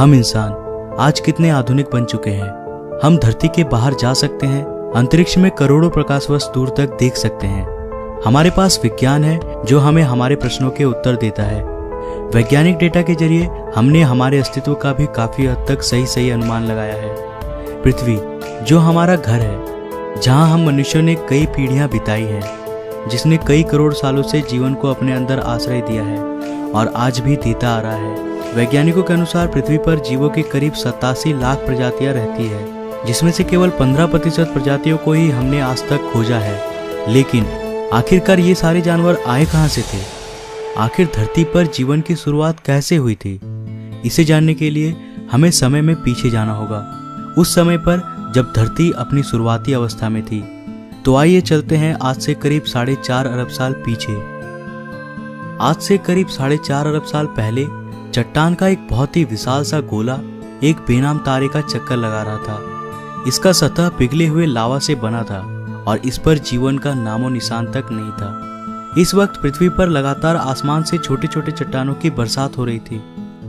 हम इंसान आज कितने आधुनिक बन चुके हैं। हम धरती के बाहर जा सकते हैं, अंतरिक्ष में करोड़ों प्रकाश वर्ष दूर तक देख सकते हैं। हमारे पास विज्ञान है जो हमें हमारे प्रश्नों के उत्तर देता है। वैज्ञानिक डेटा के जरिए हमने हमारे अस्तित्व का भी काफी हद तक सही अनुमान लगाया है। पृथ्वी जो हमारा घर है, जहां हम मनुष्यों ने कई पीढ़ियां बिताई है, जिसने कई करोड़ सालों से जीवन को अपने अंदर आश्रय दिया है और आज भी देता आ रहा है। वैज्ञानिकों के अनुसार पृथ्वी पर जीवों की करीब 87 लाख प्रजातियां रहती है, जिसमें से केवल 15% प्रजातियों को ही हमने आज तक खोजा है। लेकिन आखिरकार ये सारे जानवर आए कहां से थे? आखिर धरती पर जीवन की शुरुआत कैसे हुई थी? इसे जानने के लिए हमें समय में पीछे जाना होगा, उस समय पर जब धरती अपनी शुरुआती अवस्था में थी। तो आइए चलते हैं आज से करीब 4.5 अरब साल पीछे। आज से करीब 4.5 अरब साल पहले चट्टान का एक बहुत ही विशाल सा गोला एक बेनाम तारे का चक्कर लगा रहा था। इसका सतह पिघले हुए लावा से बना था और इस पर जीवन का नामो निशान तक नहीं था। इस वक्त पृथ्वी पर लगातार आसमान से छोटे छोटे चट्टानों की बरसात हो रही थी।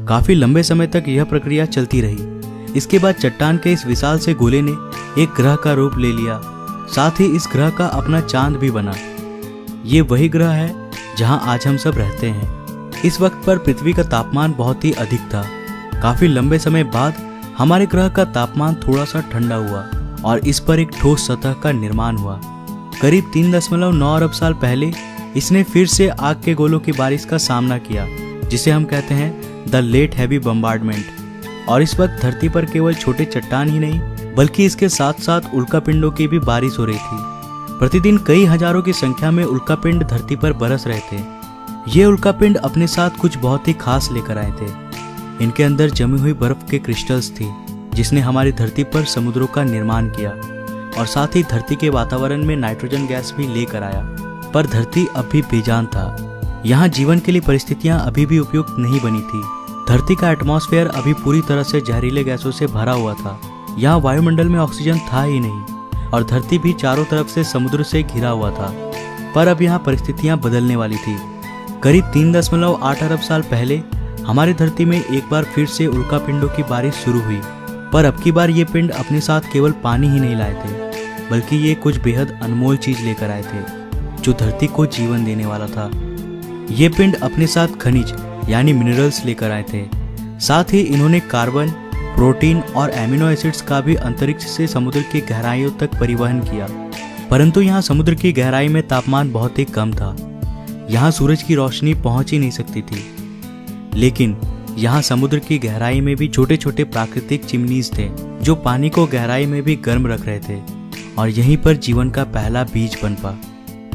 काफी लंबे समय तक यह प्रक्रिया चलती रही। इसके बाद चट्टान के इस विशाल से गोले ने एक ग्रह का रूप ले लिया। साथ ही इस ग्रह का अपना चांद भी बना। ये वही ग्रह है जहां आज हम सब रहते हैं। इस वक्त पर पृथ्वी का तापमान बहुत ही अधिक था। काफी लंबे समय बाद हमारे ग्रह का तापमान थोड़ा सा ठंडा हुआ और इस पर एक ठोस सतह का निर्माण हुआ। करीब 3.9 अरब साल पहले इसने फिर से आग के गोलों की बारिश का सामना किया, जिसे हम कहते हैं द लेट हैवी बम्बार्डमेंट। और इस वक्त धरती पर केवल छोटे चट्टान ही नहीं बल्कि इसके साथ साथ उल्कापिंडों की भी बारिश हो रही थी। प्रतिदिन कई हजारों की संख्या में उल्कापिंड धरती पर बरस रहे थे। ये उल्कापिंड अपने साथ कुछ बहुत ही खास लेकर आए थे। इनके अंदर जमी हुई बर्फ के क्रिस्टल्स थी, जिसने हमारी धरती पर समुद्रों का निर्माण किया और साथ ही धरती के वातावरण में नाइट्रोजन गैस भी लेकर आया। पर धरती अब भी बेजान था। यहाँ जीवन के लिए परिस्थितियां अभी भी उपयुक्त नहीं बनी थी। धरती का एटमॉस्फेयर अभी पूरी तरह से जहरीले गैसों से भरा हुआ था। यहाँ वायुमंडल में ऑक्सीजन था ही नहीं और धरती भी चारों तरफ से समुद्र से घिरा हुआ था। पर अब यहाँ परिस्थितियां बदलने वाली थी। करीब 3.8 अरब साल पहले हमारी धरती में एक बार फिर से उल्कापिंडों की बारिश शुरू हुई। पर अब की बार ये पिंड अपने साथ केवल पानी ही नहीं लाए थे, बल्कि ये कुछ बेहद अनमोल चीज लेकर आए थे, जो धरती को जीवन देने वाला था। ये पिंड अपने साथ खनिज यानी मिनरल्स लेकर आए थे। साथ ही इन्होंने कार्बन, प्रोटीन और एमिनो एसिड्स का भी अंतरिक्ष से समुद्र की गहराइयों तक परिवहन किया। परंतु यहाँ समुद्र की गहराई में तापमान बहुत ही कम था। यहाँ सूरज की रोशनी पहुंच ही नहीं सकती थी। लेकिन यहाँ समुद्र की गहराई में भी छोटे छोटे प्राकृतिक चिमनीज थे, जो पानी को गहराई में भी गर्म रख रहे थे और यहीं पर जीवन का पहला बीज पनपा।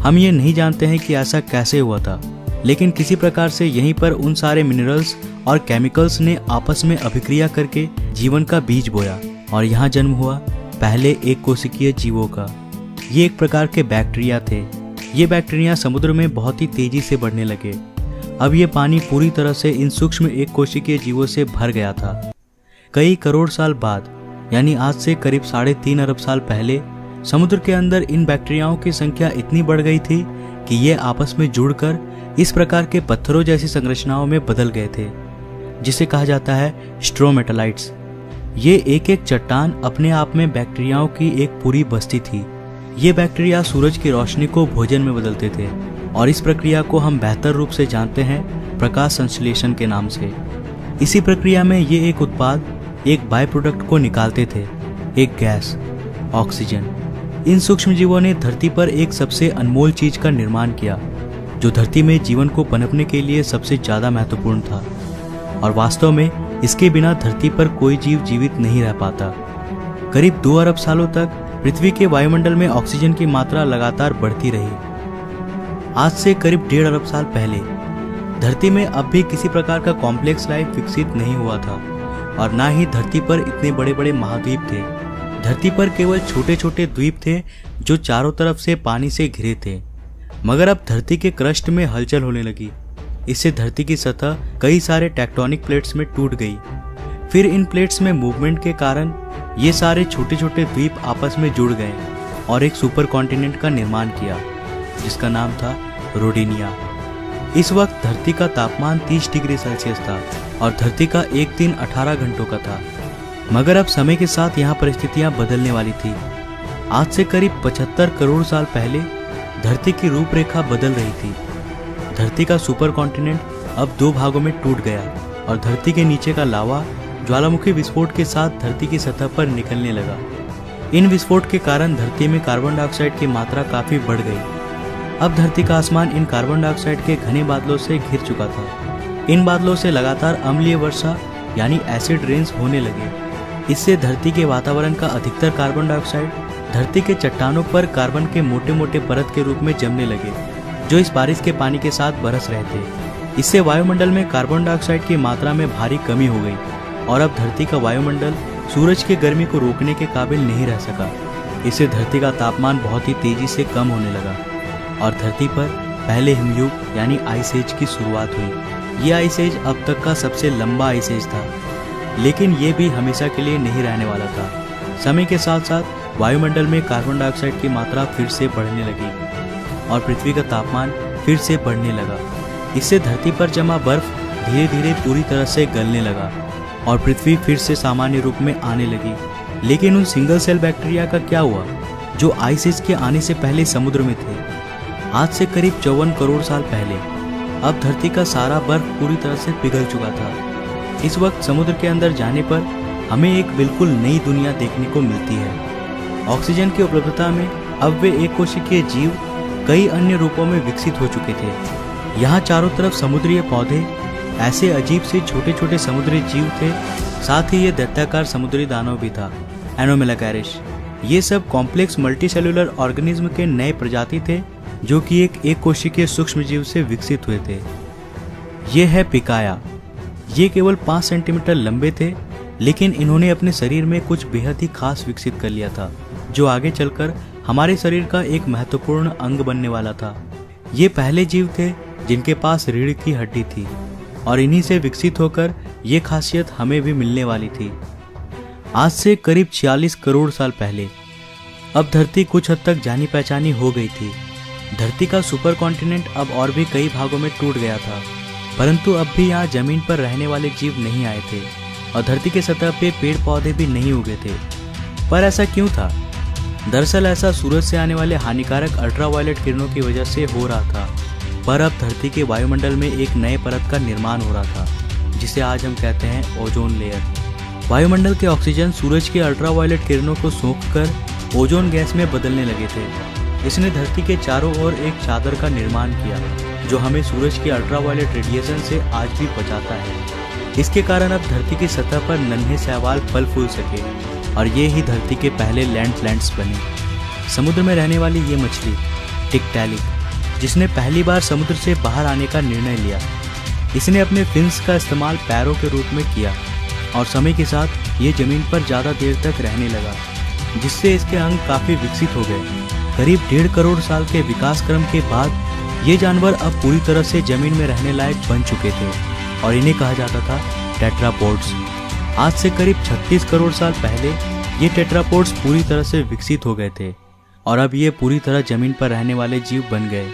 हम ये नहीं जानते हैं कि ऐसा कैसे हुआ था, लेकिन किसी प्रकार से यहीं पर उन सारे मिनरल्स और केमिकल्स ने आपस में अभिक्रिया करके जीवन का बीज बोया और यहाँ जन्म हुआ पहले एक कोशिकीय जीवों का। ये एक प्रकार के बैक्टीरिया थे। ये बैक्टीरिया समुद्र में बहुत ही तेजी से बढ़ने लगे। अब ये पानी पूरी तरह से इन सूक्ष्म एक कोशिकीय जीवों से भर गया था। कई करोड़ साल बाद यानी आज से करीब 3.5 अरब साल पहले समुद्र के अंदर इन बैक्टीरियाओं की संख्या इतनी बढ़ गई थी कि ये आपस में जुड़कर इस प्रकार के पत्थरों जैसी संरचनाओं में बदल गए थे, जिसे कहा जाता है स्ट्रोमेटालाइट्स। ये एक एक चट्टान अपने आप में बैक्टीरियाओं की एक पूरी बस्ती थी। ये बैक्टीरिया सूरज की रोशनी को भोजन में बदलते थे और इस प्रक्रिया को हम बेहतर रूप से जानते हैं प्रकाश संश्लेषण के नाम से। इसी प्रक्रिया में ये एक उत्पाद, एक बाय प्रोडक्ट को निकालते थे, एक गैस, ऑक्सीजन। इन सूक्ष्म जीवों ने धरती पर एक सबसे अनमोल चीज का निर्माण किया, जो धरती में जीवन को पनपने के लिए सबसे ज्यादा महत्वपूर्ण था और वास्तव में इसके बिना धरती पर कोई जीव जीवित नहीं रह पाता। करीब 2 अरब सालों तक पृथ्वी के वायुमंडल में ऑक्सीजन की मात्रा लगातार बढ़ती रही। आज से करीब 1.5 अरब साल पहले धरती में अब भी किसी प्रकार का कॉम्प्लेक्स लाइफ विकसित नहीं हुआ था और ना ही धरती पर इतने बड़े बड़े महाद्वीप थे। धरती पर केवल छोटे छोटे द्वीप थे जो चारों तरफ से पानी से घिरे थे। मगर अब धरती के क्रस्ट में हलचल होने लगी। इससे धरती की सतह कई सारे टेक्टोनिक प्लेट्स में टूट गई। फिर इन प्लेट्स में मूवमेंट के कारण ये सारे छोटे छोटे द्वीप आपस में जुड़ गए और एक सुपर कॉन्टिनेंट का निर्माण किया, जिसका नाम था रोडेनिया। इस वक्त धरती का तापमान 30 डिग्री सेल्सियस था और धरती का एक दिन 18 घंटों का था। मगर अब समय के साथ यहाँ परिस्थितियाँ बदलने वाली थी। आज से करीब 75 करोड़ साल पहले धरती की रूपरेखा बदल रही थी। धरती का सुपर कॉन्टिनेंट अब 2 भागों में टूट गया और धरती के नीचे का लावा ज्वालामुखी विस्फोट के साथ धरती की सतह पर निकलने लगा। इन विस्फोट के कारण धरती में कार्बन डाइऑक्साइड की मात्रा काफी बढ़ गई। अब धरती का आसमान इन कार्बन डाइऑक्साइड के घने बादलों से घिर चुका था। इन बादलों से लगातार अम्लीय वर्षा यानी एसिड रेन्स होने लगे। इससे धरती के वातावरण का अधिकतर कार्बन डाइऑक्साइड धरती के चट्टानों पर कार्बन के मोटे मोटे परत के रूप में जमने लगे, जो इस बारिश के पानी के साथ बरस रहे थे। इससे वायुमंडल में कार्बन डाइऑक्साइड की मात्रा में भारी कमी हो गई और अब धरती का वायुमंडल सूरज की गर्मी को रोकने के काबिल नहीं रह सका। इससे धरती का तापमान बहुत ही तेजी से कम होने लगा और धरती पर पहले हिमयुग यानी आइस एज की शुरुआत हुई। ये आइस एज अब तक का सबसे लंबा आइस एज था, लेकिन ये भी हमेशा के लिए नहीं रहने वाला था। समय के साथ साथ वायुमंडल में कार्बन डाइऑक्साइड की मात्रा फिर से बढ़ने लगी और पृथ्वी का तापमान फिर से बढ़ने लगा। इससे धरती पर जमा बर्फ धीरे धीरे पूरी तरह से गलने लगा और पृथ्वी फिर से सामान्य रूप में आने लगी। लेकिन उन सिंगल सेल बैक्टीरिया का क्या हुआ जो आइस एज के आने से पहले समुद्र में थे? आज से करीब 54 करोड़ साल पहले अब धरती का सारा बर्फ पूरी तरह से पिघल चुका था। इस वक्त समुद्र के अंदर जाने पर हमें एक बिल्कुल नई दुनिया देखने को मिलती है। ऑक्सीजन की उपलब्धता में अब वे एक कोशिकीय जीव कई अन्य रूपों में विकसित हो चुके थे। यहाँ चारों तरफ समुद्रीय पौधे, ऐसे अजीब से छोटे छोटे समुद्री जीव थे, साथ ही ये दैत्याकार समुद्री दानव भी था, एनोमेलाकैरिश। ये सब कॉम्प्लेक्स मल्टीसेल्युलर ऑर्गेनिज्म के नए प्रजाति थे जो कि एक कोशिकीय सूक्ष्म जीव से विकसित हुए थे। ये है पिकाया। ये केवल 5 सेंटीमीटर लंबे थे, लेकिन इन्होंने अपने शरीर में कुछ बेहद ही खास विकसित कर लिया था, जो आगे चलकर हमारे शरीर का एक महत्वपूर्ण अंग बनने वाला था। ये पहले जीव थे जिनके पास रीढ़ की हड्डी थी और इन्हीं से विकसित होकर ये खासियत हमें भी मिलने वाली थी। आज से करीब 46 करोड़ साल पहले अब धरती कुछ हद तक जानी पहचानी हो गई थी। धरती का सुपर कॉन्टिनेंट अब और भी कई भागों में टूट गया था, परंतु अब भी यहाँ जमीन पर रहने वाले जीव नहीं आए थे और धरती के सतह पे पेड़ पौधे भी नहीं उगे थे। पर ऐसा क्यों था? दरअसल ऐसा सूरज से आने वाले हानिकारक अल्ट्रावायलेट किरणों की वजह से हो रहा था। पर अब धरती के वायुमंडल में एक नए परत का निर्माण हो रहा था, जिसे आज हम कहते हैं ओजोन लेयर। वायुमंडल के ऑक्सीजन सूरज की अल्ट्रावायलेट किरणों को सोखकर ओजोन गैस में बदलने लगे थे। इसने धरती के चारों ओर एक चादर का निर्माण किया, जो हमें सूरज की अल्ट्रावायलेट रेडिएशन से आज भी बचाता है। इसके कारण अब धरती की सतह पर नन्हे शैवाल फल फूल सके और ये ही धरती के पहले लैंड प्लांट्स बने। समुद्र में रहने वाली ये मछली टिकटैलिक, जिसने पहली बार समुद्र से बाहर आने का निर्णय लिया, इसने अपने फिन्स का इस्तेमाल पैरों के रूप में किया और समय के साथ ये जमीन पर ज़्यादा देर तक रहने लगा, जिससे इसके अंग काफ़ी विकसित हो गए। करीब 1.5 करोड़ साल के विकास क्रम के बाद ये जानवर अब पूरी तरह से जमीन में रहने लायक बन चुके थे और इन्हें कहा जाता था टेट्रापोड्स। आज से करीब 36 करोड़ साल पहले ये टेट्रापोड्स पूरी तरह से विकसित हो गए थे और अब ये पूरी तरह जमीन पर रहने वाले जीव बन गए।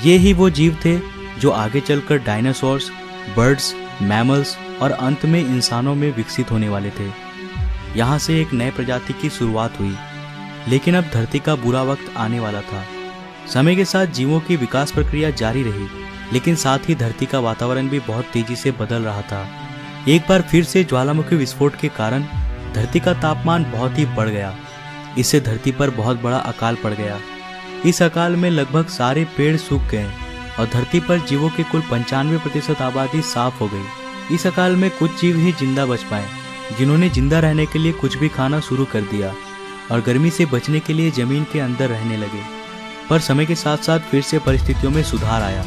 ये ही वो जीव थे जो आगे चलकर डायनासोर्स, बर्ड्स, मैमल्स और अंत में इंसानों में विकसित होने वाले थे। यहाँ से एक नए प्रजाति की शुरुआत हुई, लेकिन अब धरती का बुरा वक्त आने वाला था। समय के साथ जीवों की विकास प्रक्रिया जारी रही, लेकिन साथ ही धरती का वातावरण भी बहुत तेजी से बदल रहा था। एक बार फिर से ज्वालामुखी विस्फोट के कारण धरती का तापमान बहुत ही बढ़ गया। इससे धरती पर बहुत बड़ा अकाल पड़ गया। इस अकाल में लगभग सारे पेड़ सूख गए और धरती पर जीवों की कुल 95% आबादी साफ हो गई। इस अकाल में कुछ जीव ही जिंदा बच पाए, जिन्होंने जिंदा रहने के लिए कुछ भी खाना शुरू कर दिया और गर्मी से बचने के लिए जमीन के अंदर रहने लगे। पर समय के साथ साथ फिर से परिस्थितियों में सुधार आया।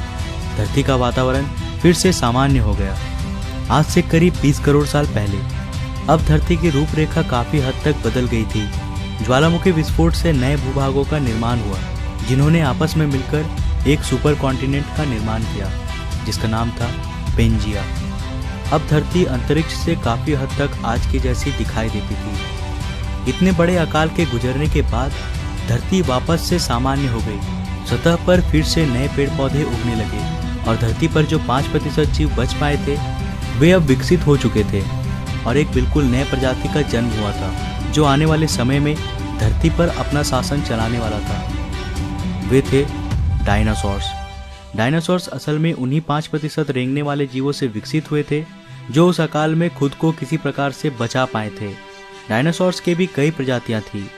धरती का वातावरण फिर से सामान्य हो गया। आज से करीब 20 करोड़ साल पहले अब धरती की रूपरेखा काफी हद तक बदल गई थी। ज्वालामुखी विस्फोट से नए भूभागों का निर्माण हुआ, जिन्होंने आपस में मिलकर एक सुपर कॉन्टिनेंट का निर्माण किया, जिसका नाम था पेंजिया। अब धरती अंतरिक्ष से काफी हद तक आज की जैसी दिखाई देती थी। इतने बड़े अकाल के गुजरने के बाद धरती वापस से सामान्य हो गई। सतह पर फिर से नए पेड़ पौधे उगने लगे और धरती पर जो 5% जीव बच पाए थे, वे अब विकसित हो चुके थे और एक बिल्कुल नए प्रजाति का जन्म हुआ था जो आने वाले समय में धरती पर अपना शासन चलाने वाला था। वे थे डायनासोर्स। डायनासोर्स असल में उन्हीं 5% रेंगने वाले जीवों से विकसित हुए थे जो उस अकाल में खुद को किसी प्रकार से बचा पाए थे। डायनासोर्स के भी कई प्रजातियां थी,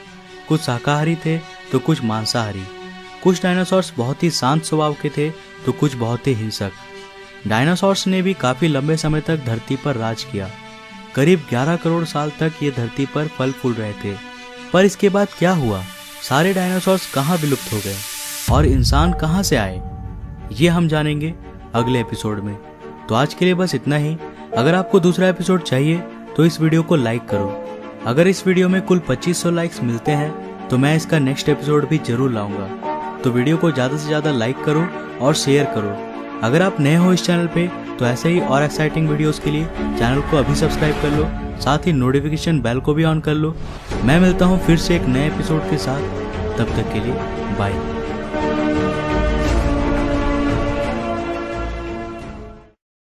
कुछ शाकाहारी थे तो कुछ मांसाहारी। कुछ डायनासोर्स बहुत ही शांत स्वभाव के थे तो कुछ बहुत ही हिंसक। डायनासोर्स ने भी काफी लंबे समय तक धरती पर राज किया। करीब 11 करोड़ साल तक ये धरती पर फल फूल रहे थे। पर इसके बाद क्या हुआ? सारे डायनासोर्स कहाँ विलुप्त हो गए और इंसान कहाँ से आए? ये हम जानेंगे अगले एपिसोड में। तो आज के लिए बस इतना ही। अगर आपको दूसरा एपिसोड चाहिए तो इस वीडियो को लाइक करो। अगर इस वीडियो में कुल 2500 लाइक्स मिलते हैं तो मैं इसका नेक्स्ट एपिसोड भी जरूर लाऊंगा। तो वीडियो को ज़्यादा से ज़्यादा लाइक करो और शेयर करो। अगर आप नए हो इस चैनल पे तो ऐसे ही और एक्साइटिंग वीडियोस के लिए चैनल को अभी सब्सक्राइब कर लो, साथ ही नोटिफिकेशन बेल को भी ऑन कर लो। मैं मिलता हूँ फिर से एक नए एपिसोड के साथ। तब तक के लिए बाय।